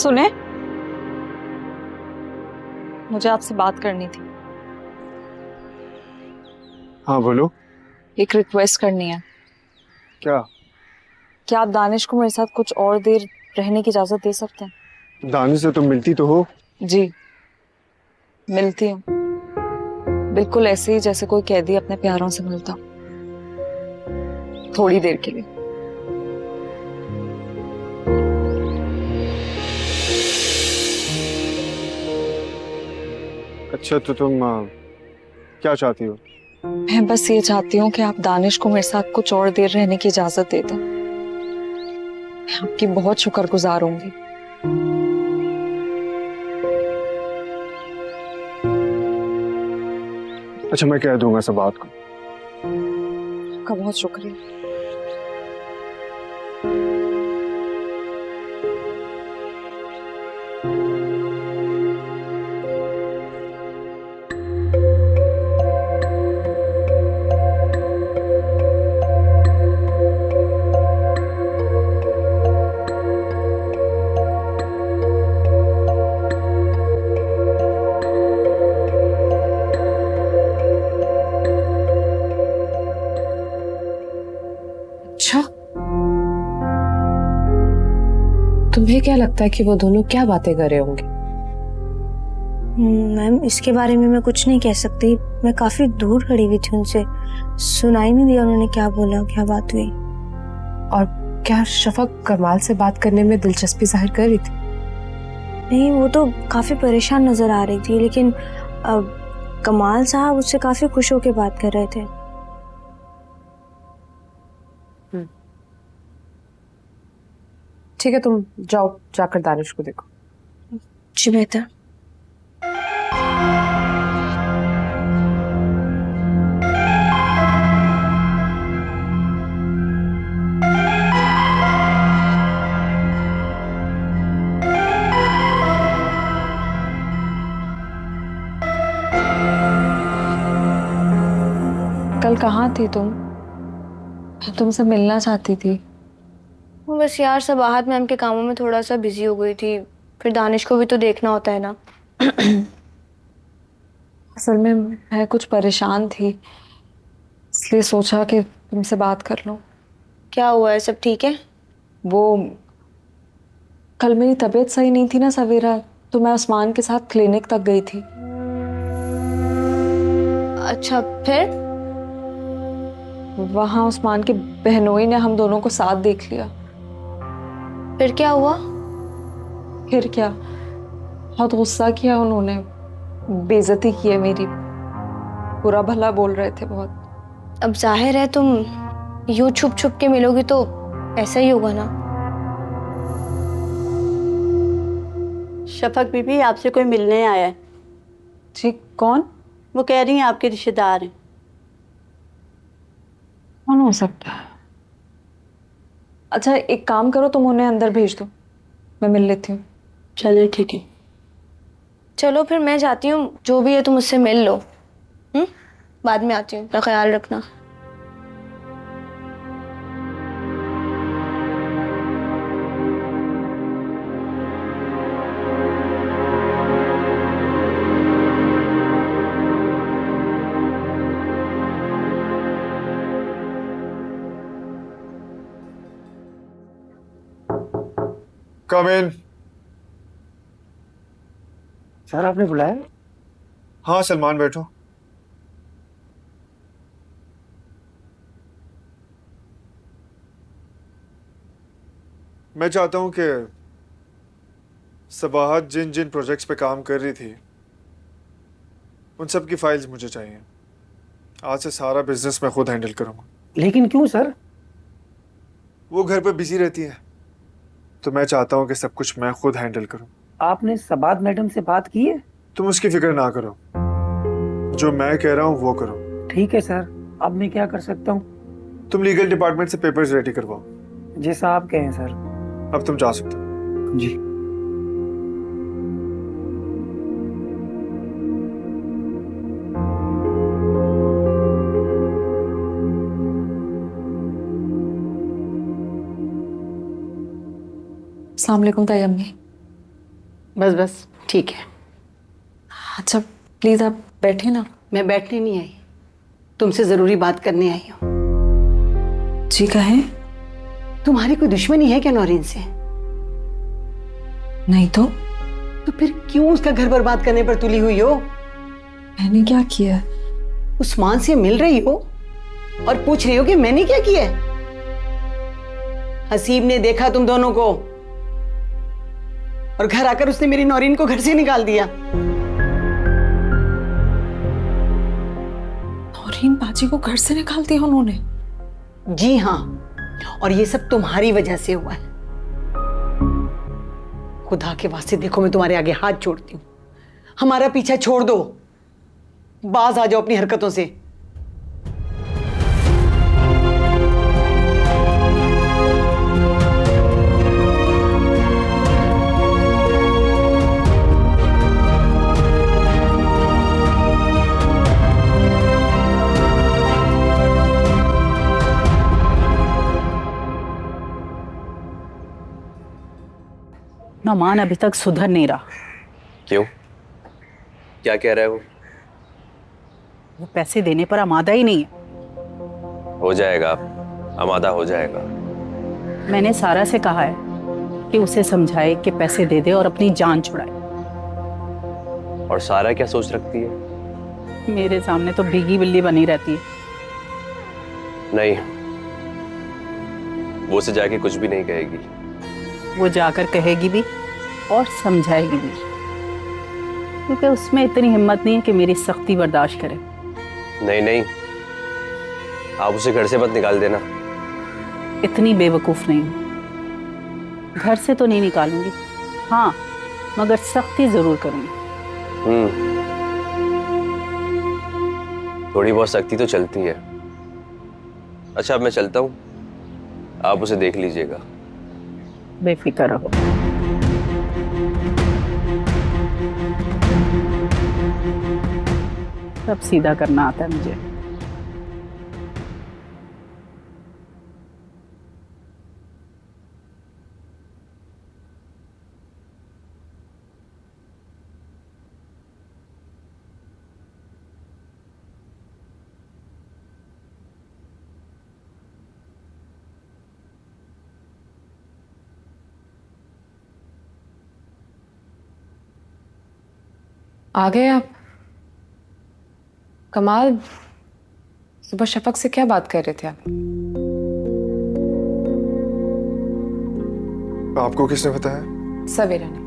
सुने, मुझे आपसे बात करनी थी। हाँ बोलो। एक रिक्वेस्ट करनी है। क्या? क्या आप दानिश को मेरे साथ कुछ और देर रहने की इजाजत दे सकते हैं? दानिश से तुम मिलती तो हो। जी, मिलती हूँ। बिल्कुल ऐसे ही जैसे कोई कैदी अपने प्यारों से मिलता, थोड़ी देर के लिए। अच्छा तो तुम क्या चाहती हो? मैं बस ये चाहती हूँ कि आप दानिश को मेरे साथ कुछ और देर रहने की इजाजत दे दें। मैं आपकी बहुत शुक्रगुजार होंगी। अच्छा मैं कह दूंगा सब बात को। आपका बहुत शुक्रिया। अच्छा, तुम्हें क्या लगता है कि वो दोनों क्या बातें कर रहे होंगे? मैम, इसके बारे में मैं कुछ नहीं कह सकती। मैं काफी दूर खड़ी हुई थी उनसे, सुनाई नहीं दिया उन्होंने क्या बोला, क्या बात हुई। और क्या शफक कमाल से बात करने में दिलचस्पी जाहिर कर रही थी? नहीं, वो तो काफी परेशान नजर आ रही थी, लेकिन कमाल साहब उससे काफी खुश होकर बात कर रहे थे। ठीक है, तुम जाओ, जाकर दानिश को देखो। जी बेहतर। कल कहाँ थी तुम? मैं तुमसे मिलना चाहती थी। वो बस यार सबाहत मैम के कामों में थोड़ा सा बिजी हो गई थी, फिर दानिश को भी तो देखना होता है ना। असल में मैं कुछ परेशान थी, इसलिए सोचा कि तुमसे बात कर लूं। क्या हुआ है, सब ठीक है? वो कल मेरी तबीयत सही नहीं थी ना सवेरा, तो मैं उस्मान के साथ क्लिनिक तक गई थी। अच्छा, फिर? वहां उस्मान की बहनोई ने हम दोनों को साथ देख लिया। फिर क्या हुआ? फिर क्या, बहुत गुस्सा किया उन्होंने, बेइज्जती की है मेरी, बुरा भला बोल रहे थे बहुत। अब जाहिर है तुम यूं छुप छुप के मिलोगी तो ऐसा ही होगा ना। शफक बीबी आपसे कोई मिलने आया है। जी, कौन? वो कह रही हैं आपके रिश्तेदार हैं। कौन हो सकता है? अच्छा एक काम करो, तुम उन्हें अंदर भेज दो, मैं मिल लेती हूँ। चलिए ठीक है। चलो फिर मैं जाती हूँ, जो भी है तुम उससे मिल लो। बाद में आती हूँ, अपना ख्याल रखना। कम इन। सर आपने बुलाया? हाँ सलमान बैठो। मैं चाहता हूं कि सबाहत जिन जिन प्रोजेक्ट्स पे काम कर रही थी उन सब की फाइल्स मुझे चाहिए। आज से सारा बिजनेस मैं खुद हैंडल करूंगा। लेकिन क्यों सर? वो घर पे बिजी रहती है, तो मैं चाहता हूं कि सब कुछ मैं खुद हैंडल करूं। आपने सबात मैडम से बात की है? तुम उसकी फिक्र ना करो, जो मैं कह रहा हूं वो करो। ठीक है सर, अब मैं क्या कर सकता हूँ? तुम लीगल डिपार्टमेंट से पेपर्स रेडी करवाओ। जैसा आप कहें सर। अब तुम जा सकते हो। जी। अस्सलाम वालेकुम तैयम्मी। बस बस ठीक है। अच्छा प्लीज आप बैठे ना। मैं बैठने नहीं आई, तुमसे जरूरी बात करने आई हूँ। जी कहे। तुम्हारी कोई दुश्मनी है क्या नौरीन से? नहीं तो फिर क्यों उसका घर बर्बाद करने पर तुली हुई हो? मैंने क्या किया? उस्मान से मिल रही हो और पूछ रही हो कि मैंने क्या किया? हसीब ने देखा तुम दोनों को और घर आकर उसने मेरी नौरीन को घर से निकाल दिया। नौरीन बाजी को घर से निकाल दिया उन्होंने? जी हाँ, और ये सब तुम्हारी वजह से हुआ है। खुदा के वास्ते देखो, मैं तुम्हारे आगे हाथ जोड़ती हूँ, हमारा पीछा छोड़ दो, बाज आ जाओ अपनी हरकतों से। नौमान अभी तक सुधर नहीं रहा। क्यों? क्या कह रहा है वो? वो पैसे देने पर आमादा ही नहीं है। हो जाएगा, आमादा हो जाएगा। मैंने सारा से कहा है कि उसे समझाए कि पैसे दे दे और अपनी जान छुड़ाए। और सारा क्या सोच रखती है? मेरे सामने तो भीगी बिल्ली बनी रहती है। नहीं, वो उसे जाके कुछ भी नहीं कहेगी। वो जाकर कहेगी भी और समझाएगी भी, क्योंकि उसमें इतनी हिम्मत नहीं है कि मेरी सख्ती बर्दाश्त करे। नहीं नहीं, आप उसे घर से मत निकाल देना। इतनी बेवकूफ़ नहीं हूँ। घर से तो नहीं निकालूंगी, हाँ मगर सख्ती ज़रूर करूँगी। थोड़ी बहुत सख्ती तो चलती है। अच्छा अब मैं चलता हूँ, आप उसे देख लीजिएगा। बेफिक्र रहो। सब सीधा करना आता है मुझे। आ गए आप? कमाल, सुबह शफक से क्या बात कर रहे थे आप? आपको किसने बताया? सवेरा ने।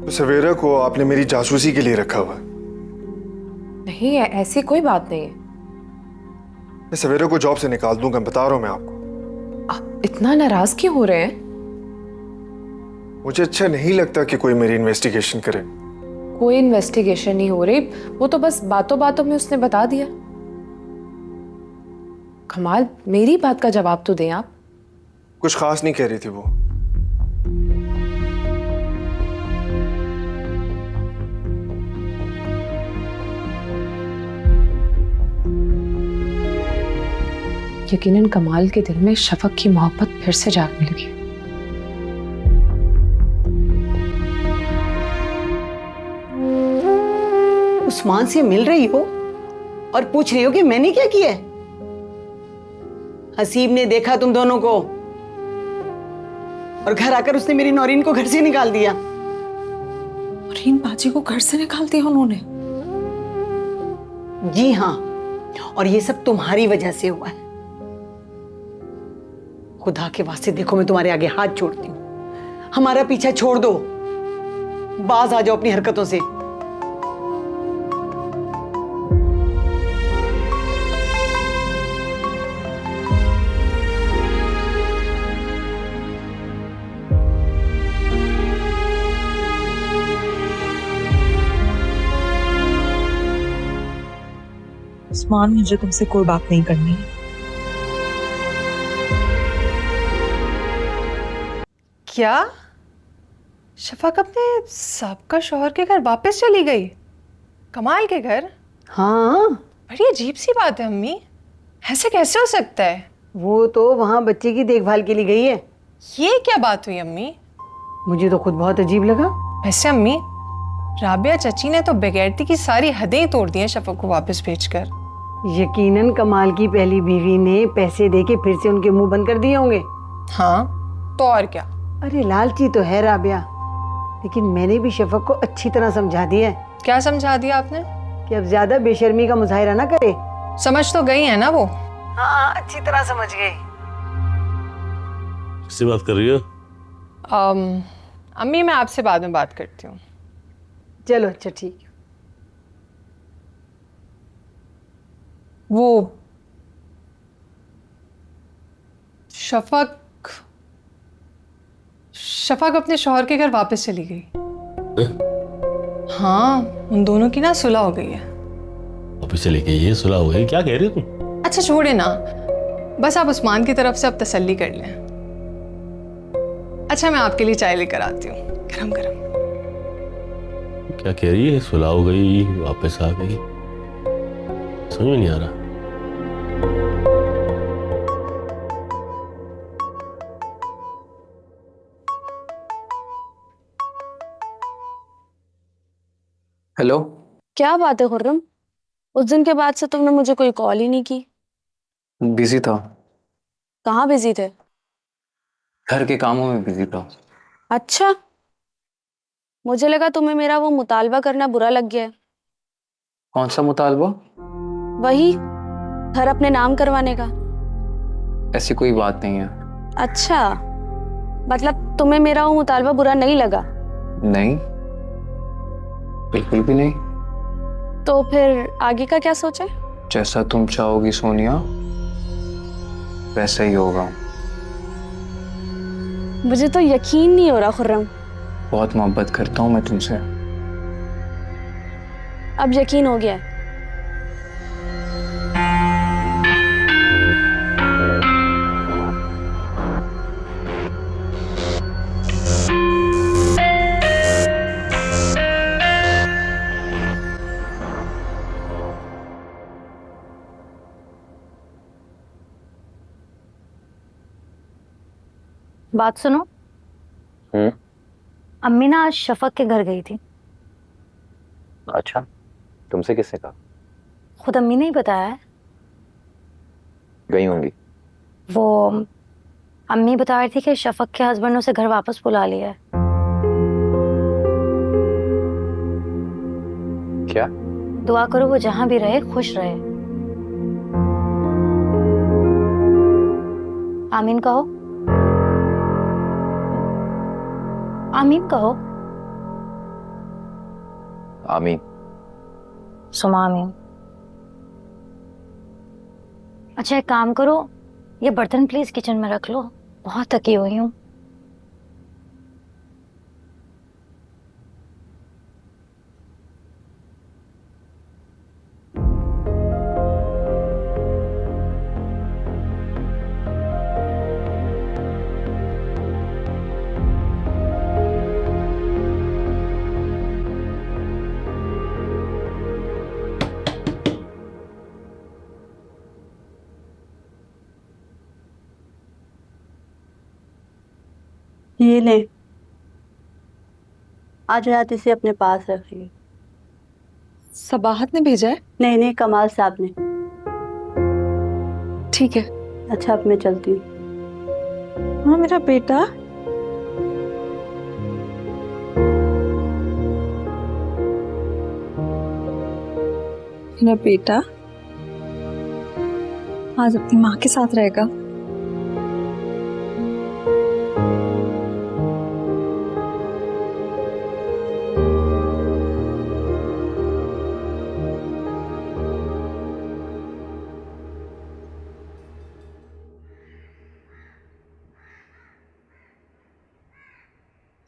तो सवेरा को आपने मेरी जासूसी के लिए रखा हुआ है? नहीं, ऐसी कोई बात नहीं है। मैं सवेरा को जॉब से निकाल दूंगा, बता रहा हूं मैं आपको। आप इतना नाराज क्यों हो रहे हैं? मुझे अच्छा नहीं लगता कि कोई मेरी इन्वेस्टिगेशन करे। कोई इन्वेस्टिगेशन नहीं हो रही, वो तो बस बातों बातों में उसने बता दिया। कमाल, मेरी बात का जवाब तो दें आप। कुछ खास नहीं कह रही थी वो। यकीनन कमाल के दिल में शफक की मोहब्बत फिर से जागने लगी। उस्मान से मिल रही हो और पूछ रही हो कि मैंने क्या किया? हसीब ने देखा तुम दोनों को और घर आकर उसने मेरी नौरीन को घर से निकाल दिया। नौरीन बाजी को घर से निकाल दिया उन्होंने? जी हाँ, और ये सब तुम्हारी वजह से हुआ है। खुदा के वास्ते देखो, मैं तुम्हारे आगे हाथ जोड़ती हूँ, हमारा पीछा छोड़ दो, बाज आ जाओ अपनी हरकतों से। उस्मान, मुझे तुमसे कोई बात नहीं करनी है। क्या शफक अपने साबका शौहर के घर वापस चली गई? कमाल के घर? हाँ, बड़ी अजीब सी बात है अम्मी, ऐसे कैसे हो सकता है? वो तो वहां बच्चे की देखभाल के लिए गई है। ये क्या बात हुई अम्मी? मुझे तो खुद बहुत अजीब लगा। वैसे अम्मी, राबिया चची ने तो बेगैरती की सारी हदें ही तोड़ दी हैं शफक को वापस भेजकर। यकीनन कमाल की पहली बीवी ने पैसे देके फिर से उनके मुंह बंद कर दिए होंगे। हाँ, तो और क्या। अरे लालची तो है राबिया, लेकिन मैंने भी शफक को अच्छी तरह समझा दिया है क्या समझा दिया आपने? कि अब ज्यादा बेशर्मी का मुजाहिरा ना करे। समझ तो गई है ना वो? हाँ, अच्छी तरह समझ गए। किससे बात कर रही हो? अम्मी, मैं आपसे बाद में बात करती हूँ। चलो अच्छा ठीक। वो शफक अपने शौहर के घर वापस चली गई। हाँ, उन दोनों की ना सुलह हो गई है। वापस चली गई है? सुलह हो गई? क्या कह रही हो तुम? अच्छा छोड़े ना, बस आप उस्मान की तरफ से अब तसल्ली कर लें। अच्छा, मैं आपके लिए चाय लेकर आती हूँ, गरम गरम। क्या कह रही है? सुलह हो गई, वापस आ गई, समझ में नहीं आ रहा। हेलो। क्या बात है खुर्रम, उस दिन के बाद से तुमने मुझे कोई कॉल ही नहीं की। बिजी था, कहाँ बिजी थे? घर के कामों में बिजी था। अच्छा, मुझे लगा तुम्हें मेरा वो मुतालबा करना बुरा लग गया है। कौन सा मुतालबा? वही, घर अपने नाम करवाने का। ऐसी कोई बात नहीं है। अच्छा, मतलब तुम्हें मेरा वो मुतालबा बुरा नहीं लगा? नहीं, बिल्कुल भी नहीं। तो फिर आगे का क्या सोचा है? जैसा तुम चाहोगी सोनिया, वैसा ही होगा। मुझे तो यकीन नहीं हो रहा खुर्रम। बहुत मोहब्बत करता हूँ मैं तुमसे। अब यकीन हो गया है। बात सुनो। अम्मी ना आज शफक के घर गई थी। अच्छा, तुमसे किसने कहा? खुद अम्मी ने ही बताया है। गई होंगी। वो अम्मी बता रही थी कि शफक के हस्बैंड ने उसे घर वापस बुला लिया है। क्या? दुआ करो वो जहां भी रहे खुश रहे। आमीन कहो। आमीन कहो। आमीन। सुमा आमीन। अच्छा एक काम करो, ये बर्तन प्लीज किचन में रख लो, बहुत थकी हुई हूँ। ये ले, आज रात इसे अपने पास रखिए। सबाहत ने भेजा है? नहीं नहीं, कमाल साहब ने। ठीक है। अच्छा, अब मैं चलती हूँ। हाँ मेरा बेटा। मेरा बेटा आज अपनी माँ के साथ रहेगा।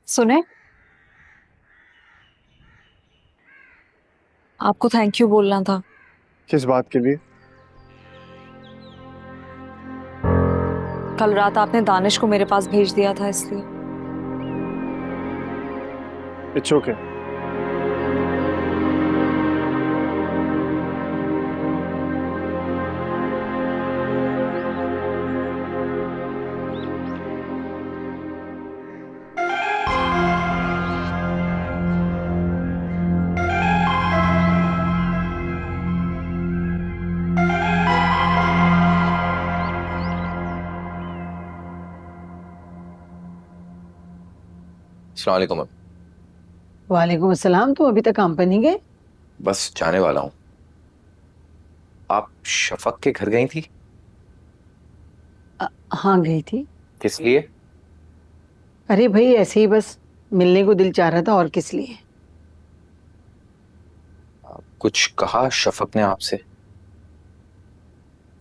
सुने, आपको थैंक यू बोलना था। किस बात के लिए? कल रात आपने दानिश को मेरे पास भेज दिया था, इसलिए। It's okay. अस्सलाम वालेकुम मैम। वालेकुम अस्सलाम। तुम अभी तक काम पर नहीं गए? बस जाने वाला हूँ। आप शफक के घर गई थी? हाँ गई थी। किस लिए? अरे भाई ऐसे ही बस मिलने को दिल चाह रहा था, और किस लिए। कुछ कहा शफक ने आपसे?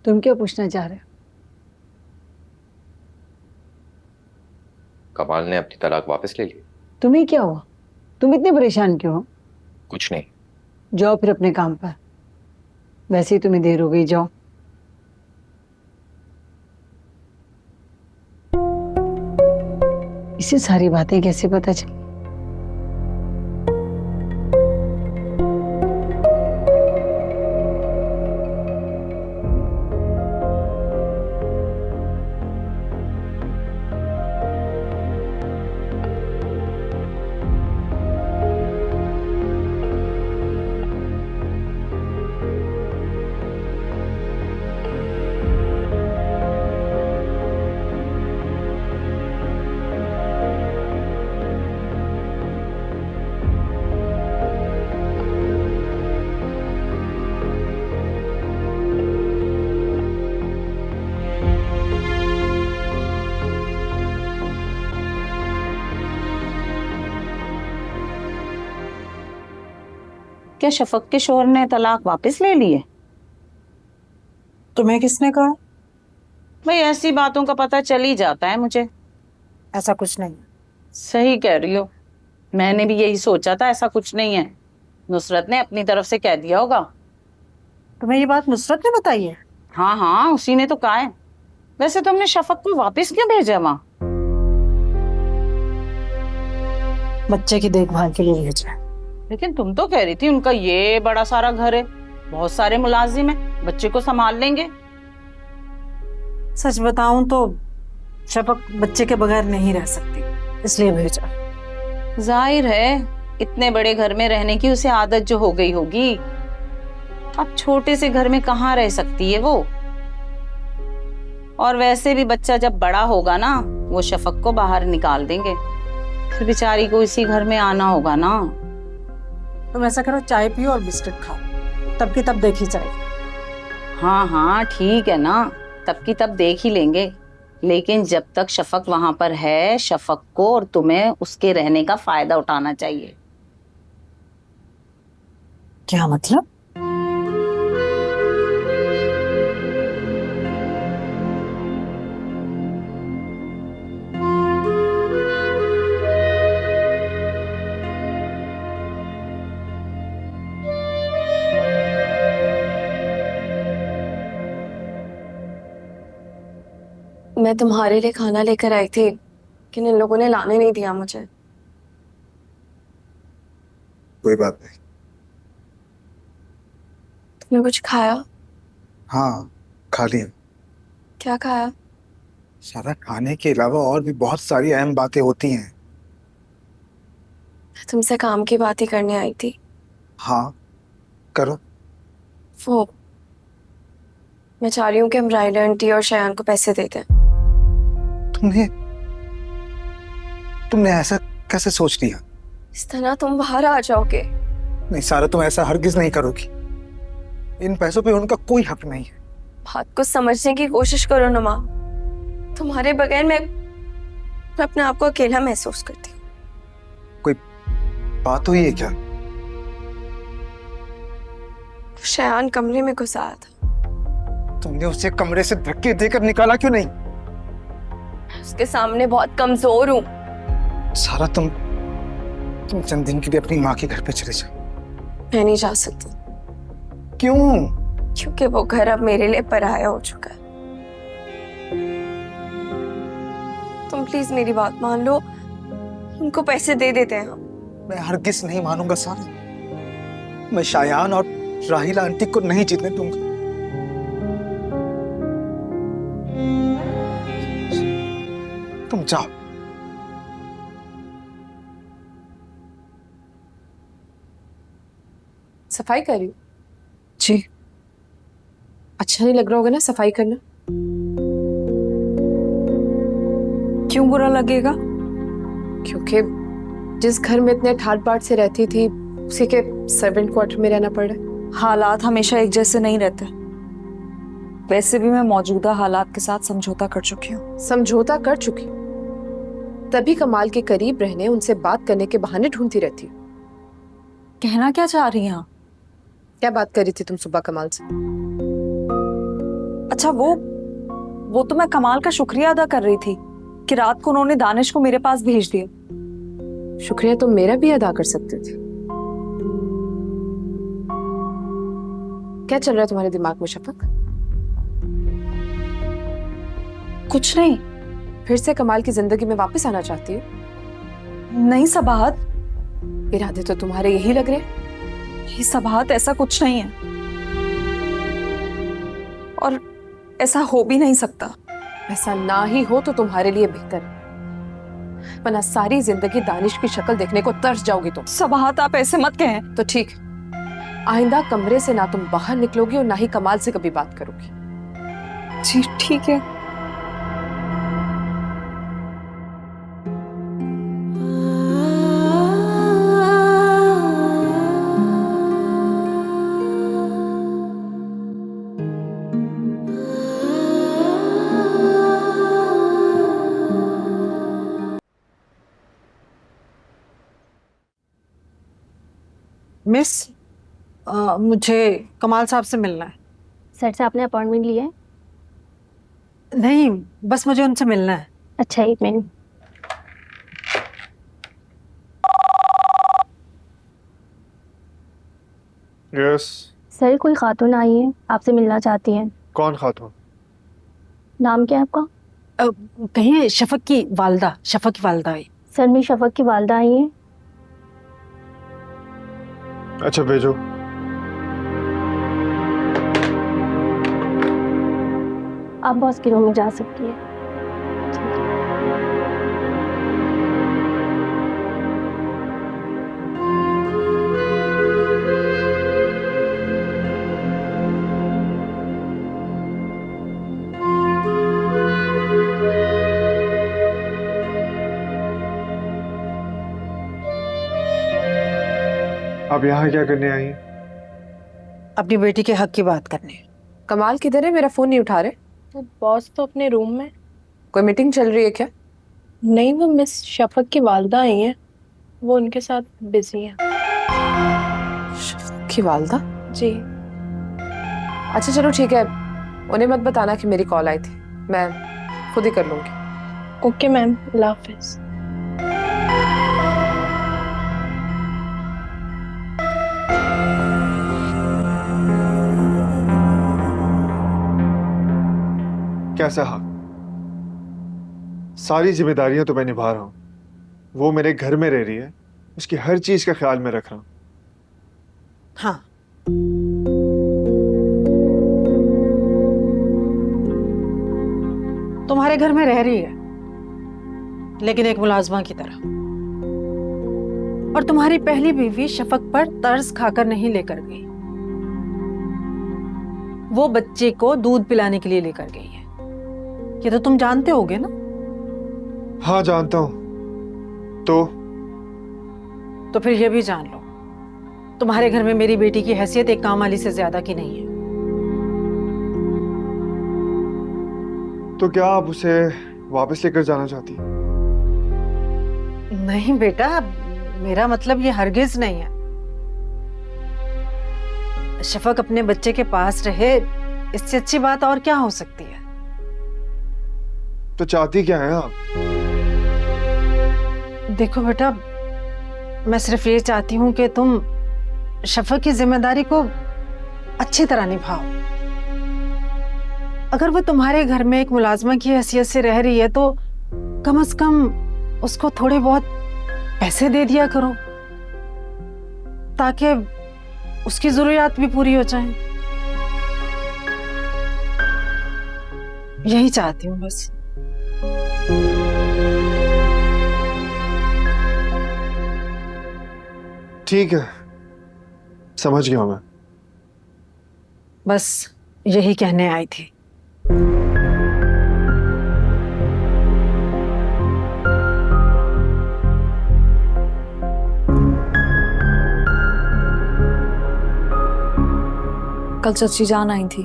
तुम क्या पूछना चाह रहे हो? कमाल ने अपनी तलाक वापस ले ली? तुम्हें क्या हुआ? तुम इतने परेशान क्यों हो? कुछ नहीं। जाओ फिर अपने काम पर, वैसे ही तुम्हें देर हो गई। जाओ। इसे सारी बातें कैसे पता चली? क्या शफक के शोहर ने तलाक वापस ले ली है? तुम्हें किसने कहा? भाई ऐसी बातों का पता चल ही जाता है मुझे। ऐसा कुछ नहीं। सही कह रही हो, मैंने भी यही सोचा था, ऐसा कुछ नहीं है। नुसरत ने अपनी तरफ से कह दिया होगा। तुम्हें ये बात नुसरत ने बताई है? हाँ हाँ, उसी ने तो कहा है। वैसे तुमने शफक को वापस क्यों भेजा वहाँ? बच्चे की देखभाल के लिए भेजा है। लेकिन तुम तो कह रही थी उनका ये बड़ा सारा घर है, बहुत सारे मुलाजिम हैं, बच्चे को संभाल लेंगे। सच बताऊं तो शफक बच्चे के बगैर नहीं रह सकती, इसलिए भेजा। जाहिर है इतने बड़े घर में रहने की उसे आदत जो हो गई होगी। अब छोटे से घर में कहाँ रह सकती है वो। और वैसे भी बच्चा जब बड़ा होगा ना, वो शफक को बाहर निकाल देंगे, फिर बेचारी को इसी घर में आना होगा ना। तुम ऐसा करो, चाय पियो और बिस्किट खाओ, तब की तब देखी जाए। हाँ हाँ ठीक है ना, तब की तब देख ही लेंगे। लेकिन जब तक शफक वहां पर है, शफक को और तुम्हें उसके रहने का फायदा उठाना चाहिए। क्या मतलब? मैं तुम्हारे लिए खाना लेकर आई थी, लेकिन इन लोगों ने लाने नहीं दिया मुझे। कोई बात नहीं। तुमने कुछ खाया? हाँ, खा लिया। क्या खाया? सारा खाने के अलावा और भी बहुत सारी अहम बातें होती हैं। मैं तुमसे काम की बात ही करने आई थी। हाँ, करो। वो मैं चाह रही हूँ कि हम रायला आंटी और शयान को पैसे दे दें। तुमने ऐसा कैसे सोच लिया? इस तरह तुम बाहर आ जाओगे। नहीं सारा, तुम ऐसा हरगिज नहीं करोगी। इन पैसों पे उनका कोई हक नहीं है। बात को समझने की कोशिश करो नुमा। तुम्हारे बगैर मैं अपने आप को अकेला महसूस करती हूँ। कोई बात हुई है क्या? शयान कमरे में घुस आया था। तुमने उसे कमरे से धक्के देकर निकाला क्यों नहीं? उसके सामने बहुत कमजोर हूँ। सारा, तुम चंद दिन के लिए अपनी माँ के घर पे चले जाओ। मैं नहीं जा सकती। क्यों? क्योंकि वो घर अब मेरे लिए पराया हो चुका है। तुम प्लीज मेरी बात मान लो, उनको पैसे दे देते हैं हम। मैं हरगिज नहीं मानूंगा सारा। मैं शायान और राहिला आंटी को नहीं जीतने दूंगा। तुम जाओ। सफाई कर रही हूँ। जी। अच्छा नहीं लग रहा होगा ना सफाई करना? क्यों बुरा लगेगा? क्योंकि जिस घर में इतने ठाट बाट से रहती थी उसी के सर्वेंट क्वार्टर में रहना पड़ रहा। हालात हमेशा एक जैसे नहीं रहते। वैसे भी मैं मौजूदा हालात के साथ समझौता कर चुकी हूँ। समझौता कर चुकी, तभी कमाल के करीब रहने, उनसे बात करने के बहाने ढूंढती रहती हूँ। कहना क्या चाह रही हैं आप? क्या बात कर रही थी तुम सुबह कमाल से? अच्छा, वो तो मैं कमाल का शुक्रिया अदा कर रही थी कि रात को उन्होंने दानिश को मेरे पास भेज दिया। शुक्रिया तुम मेरा भी अदा कर सकते थे। क्या चल रहा है तुम्हारे दिमाग में शफक? कुछ नहीं। फिर से कमाल की जिंदगी में वापस आना चाहती हो? नहीं सबाहत, इरादे तो तुम्हारे यही लग रहे हैं। नहीं सबाहत, ऐसा कुछ नहीं है और ऐसा हो भी नहीं सकता। ऐसा ना ही हो तो तुम्हारे लिए बेहतर है, वरना सारी जिंदगी दानिश की शक्ल देखने को तरस जाओगी तुम। सबाहत, आप ऐसे मत कहें। तो ठीक, आइंदा कमरे से ना तुम बाहर निकलोगी और ना ही कमाल से कभी बात करोगी। जी ठीक है। मिस, मुझे कमाल साहब से मिलना है। सर से आपने अपॉइंटमेंट लिया है? नहीं, बस मुझे उनसे मिलना है। अच्छा, एक मिनट। यस। सर, कोई खातून आई है, आपसे मिलना चाहती हैं। कौन खातून? नाम क्या है आपका? कहीं शफक की वालदा आई। सर, मेरी शफक की वालदा आई है। अच्छा भेजो। आप बॉस के रूम में जा सकती है। आप यहाँ क्या करने आई हैं? अपनी बेटी के हक की बात करने। कमाल किधर है? मेरा फोन नहीं उठा रहे। वो बॉस तो अपने रूम में। कोई मीटिंग चल रही है क्या? नहीं, वो मिस शफक की वालदा आई हैं, वो उनके साथ बिजी हैं। शफक की वालदा? जी। अच्छा चलो ठीक है, उन्हें मत बताना कि मेरी कॉल आई थी, मैं खुद ही कर लूंगी। ओके मैम, अल्लाह हाफिज। कैसा हक? सारी जिम्मेदारियां तो मैं निभा रहा हूं, वो मेरे घर में रह रही है, उसकी हर चीज का ख्याल मैं रख रहा हूं। हाँ, तुम्हारे घर में रह रही है, लेकिन एक मुलाजमा की तरह। और तुम्हारी पहली बीवी शफक पर तर्स खाकर नहीं लेकर गई, वो बच्चे को दूध पिलाने के लिए लेकर गई है। ये तो तुम जानते होगे ना? हाँ जानता हूं। तो फिर ये भी जान लो, तुम्हारे घर में मेरी बेटी की हैसियत एक काम वाली से ज्यादा की नहीं है। तो क्या आप उसे वापस लेकर जाना चाहती हैं? नहीं बेटा, मेरा मतलब ये हरगिज नहीं है। शफक अपने बच्चे के पास रहे, इससे अच्छी बात और क्या हो सकती है? तो चाहती क्या है आप? देखो बेटा, मैं सिर्फ ये चाहती हूँ कि तुम शफक की जिम्मेदारी को अच्छी तरह निभाओ। अगर वो तुम्हारे घर में एक मुलाजमा की हैसियत से रह रही है तो कम से कम उसको थोड़े बहुत पैसे दे दिया करो, ताकि उसकी जरूरियात भी पूरी हो जाए। यही चाहती हूँ बस। ठीक है, समझ गया मैं। बस यही कहने आई थी। कल चची जान आई थी।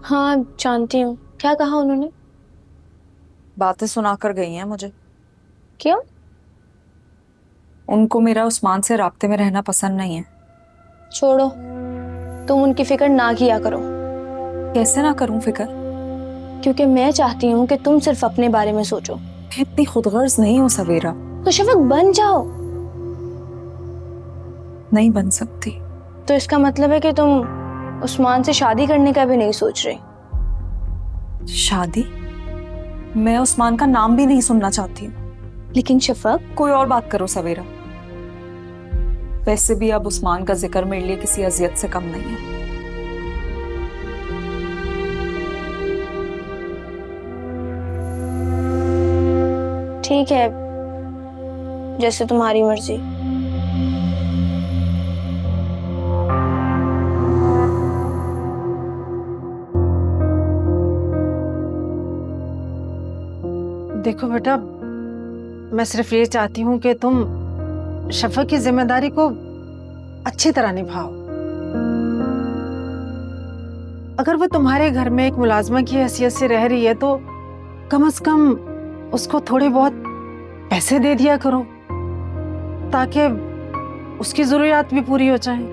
हाँ जानती हूँ, क्या कहा उन्होंने? बातें सुनाकर गई हैं मुझे। क्यों? उनको मेरा उस्मान से राब्ते में रहना पसंद नहीं है। छोड़ो, तुम उनकी फिक्र ना किया करो। कैसे ना करूं फिक्र? क्योंकि मैं चाहती हूँ कि तुम सिर्फ अपने बारे में सोचो। मैं इतनी खुदगर्ज नहीं हूँ सवेरा। तो शफक बन जाओ। नहीं बन सकती। तो इसका मतलब है कि तुम उस्मान से शादी करने का भी नहीं सोच रही? शादी? मैं उस्मान का नाम भी नहीं सुनना चाहती हूँ। लेकिन शफक, कोई और बात करो सवेरा। वैसे भी अब उस्मान का जिक्र मेरे लिए किसी अजियत से कम नहीं है। ठीक है, जैसे तुम्हारी मर्जी। देखो बेटा, मैं सिर्फ ये चाहती हूँ कि तुम शफक की जिम्मेदारी को अच्छी तरह निभाओ। अगर वो तुम्हारे घर में एक मुलाजमा की हैसियत से रह रही है तो कम से कम उसको थोड़े बहुत पैसे दे दिया करो ताकि उसकी जरूरियात भी पूरी हो जाए।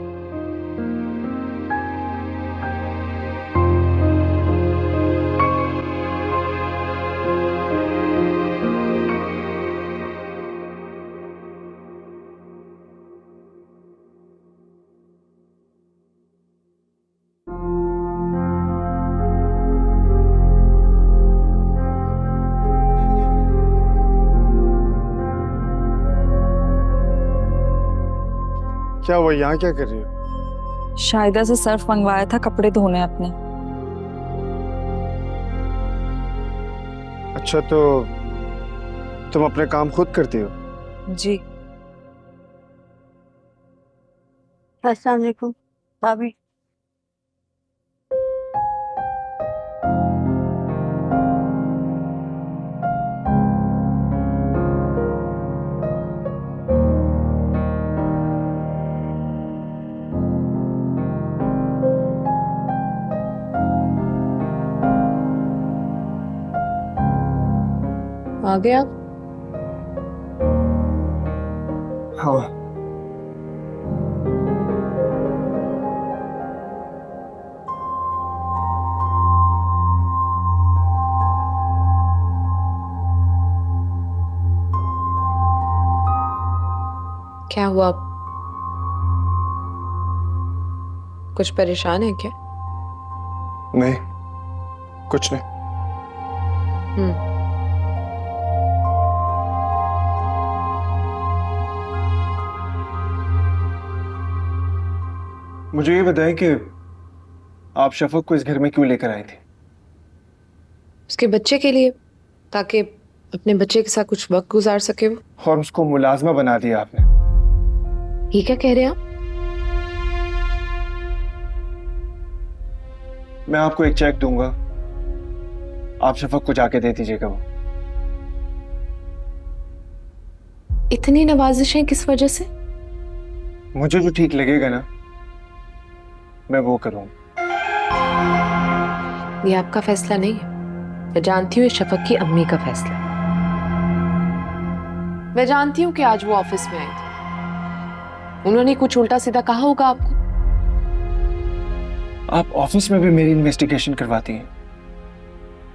क्या हुआ, यहाँ क्या कर रही हो? शाहिदा से सर्फ मंगवाया था कपड़े धोने अपने। अच्छा, तो तुम अपने काम खुद करती हो? जी। अस्सलाम वालेकुम भाभी। आ गए आप? हाँ। क्या हुआ? कुछ परेशान है क्या? नहीं, कुछ नहीं। मुझे ये बताएं कि आप शफक को इस घर में क्यों लेकर आई थी? उसके बच्चे के लिए, ताकि अपने बच्चे के साथ कुछ वक्त गुजार सके वो। और उसको मुलाजमा बना दिया आपने। ये क्या कह रहे हैं आप? मैं आपको एक चेक दूंगा, आप शफक को जाके दे दीजिएगा। वो इतनी नवाजिशें किस वजह से? मुझे जो ठीक लगेगा ना, मैं वो करूंगा। ये आपका फैसला नहीं है। मैं जानती हूँ ये शफक की अम्मी का फैसला है। मैं जानती हूँ कि आज वो ऑफिस में आई थी, उन्होंने कुछ उल्टा सीधा कहा होगा आपको। आप ऑफिस में भी मेरी इन्वेस्टिगेशन करवाती हैं?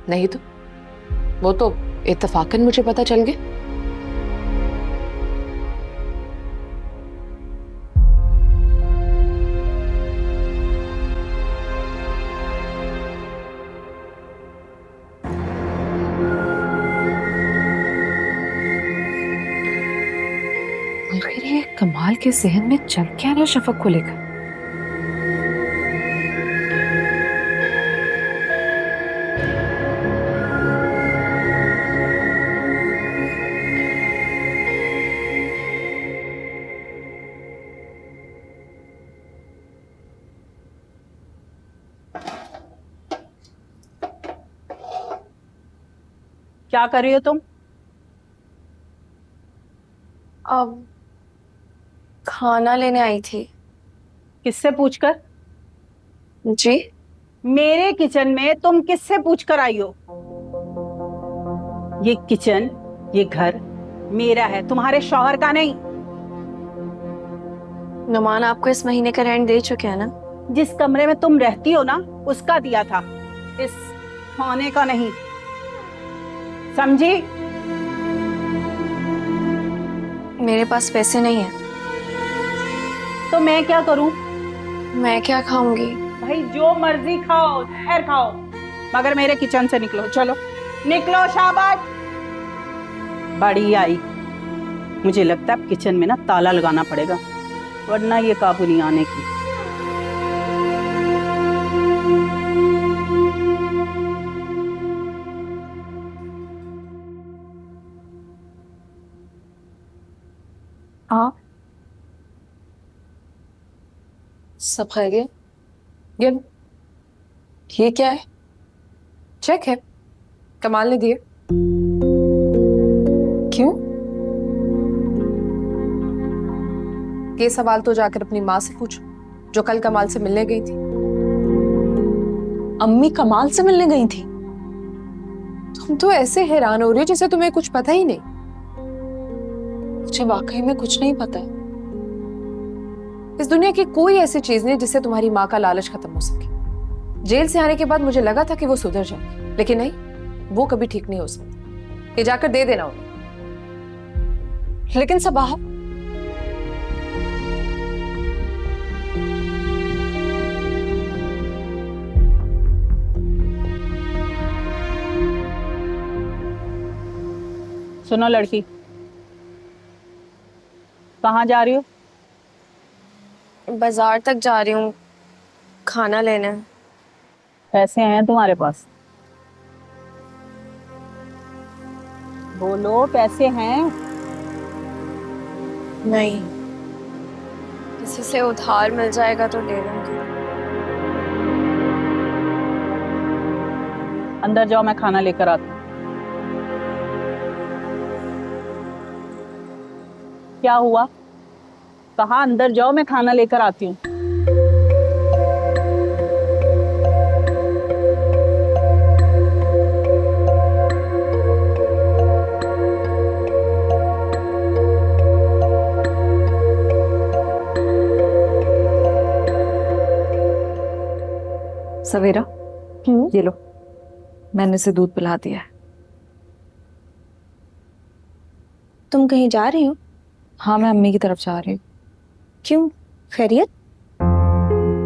नहीं तो वो तो इत्तफाकन मुझे पता चल गया। आखिर ये कमाल के जहन में चल क्या रहा शफक को लेकर? क्या कर रही हो तुम? अब खाना लेने आई थी। किससे पूछकर? जी? मेरे किचन में तुम किससे पूछ कर आई हो? ये किचन, ये घर मेरा है, तुम्हारे शौहर का नहीं। नुमान आपको इस महीने का रेंट दे चुके हैं ना? जिस कमरे में तुम रहती हो ना, उसका दिया था, इस खाने का नहीं, समझी? मेरे पास पैसे नहीं है। तो मैं क्या करूं? मैं क्या खाऊंगी? भाई जो मर्जी खाओ, जहर खाओ, मगर मेरे किचन से निकलो। चलो निकलो, शाबाश। बड़ी आई। मुझे लगता है किचन में ना ताला लगाना पड़ेगा, वरना ये काबू नहीं आने की। हाँ, सब खा गए। गुड। ये क्या है? चेक है, कमाल ने दिए। क्यों? ये सवाल तो जाकर अपनी माँ से पूछो, जो कल कमाल से मिलने गई थी। अम्मी कमाल से मिलने गई थी? तुम तो ऐसे हैरान हो रही हो जैसे तुम्हें कुछ पता ही नहीं। मुझे वाकई में कुछ नहीं पता है। इस दुनिया की कोई ऐसी चीज नहीं जिससे तुम्हारी माँ का लालच खत्म हो सके। जेल से आने के बाद मुझे लगा था कि वो सुधर जाएगी, लेकिन नहीं, वो कभी ठीक नहीं हो सकती। ये जाकर दे देना उन्हें। लेकिन सब बाहर सुनो लड़की, कहाँ जा रही हो? बाजार तक जा रही हूँ, खाना लेने। पैसे हैं तुम्हारे पास? बोलो, पैसे हैं? नहीं, किसी से उधार मिल जाएगा तो ले लूंगी। अंदर जाओ, मैं खाना लेकर आती हूँ। क्या हुआ? कहा अंदर जाओ, मैं खाना लेकर आती हूँ। सवेरा, ये लो, मैंने इसे दूध पिला दिया है। तुम कहीं जा रही हो? हाँ, मैं अम्मी की तरफ जा रही हूँ। क्यों, खैरियत?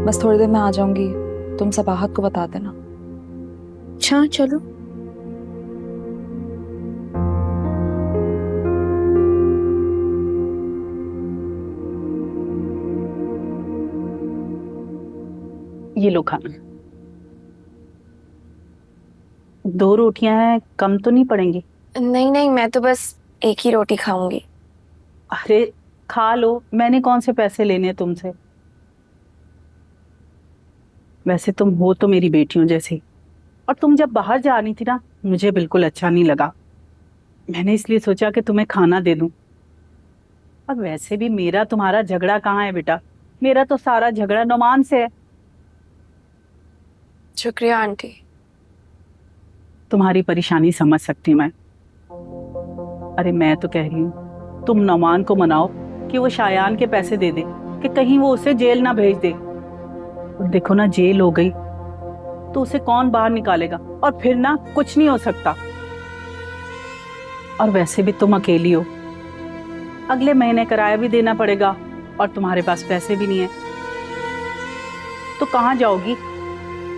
बस थोड़ी देर में आ जाऊंगी, तुम सबाहत को बता देना। अच्छा, चलो। ये लो खाना। 2 रोटियां हैं, कम तो नहीं पड़ेंगी? नहीं नहीं, मैं तो बस एक ही रोटी खाऊंगी। अरे खा लो, मैंने कौन से पैसे लेने हैं तुमसे। वैसे तुम हो तो मेरी बेटियों जैसी, और तुम जब बाहर जा रही थी ना, मुझे बिल्कुल अच्छा नहीं लगा। मैंने इसलिए सोचा कि तुम्हें खाना दे दूं। और वैसे भी मेरा तुम्हारा झगड़ा कहाँ है बेटा? मेरा तो सारा झगड़ा नुमान से है। शुक्रिया आंटी। तुम्हारी परेशानी समझ सकती मैं। अरे मैं तो कह रही हूँ, तुम नुमान को मनाओ कि वो शायान के पैसे दे दे, कि कहीं वो उसे जेल ना भेज दे। और देखो ना, जेल हो गई तो उसे कौन बाहर निकालेगा, और फिर ना कुछ नहीं हो सकता। और वैसे भी तुम अकेली हो, अगले महीने किराया भी देना पड़ेगा, और तुम्हारे पास पैसे भी नहीं है, तो कहाँ जाओगी?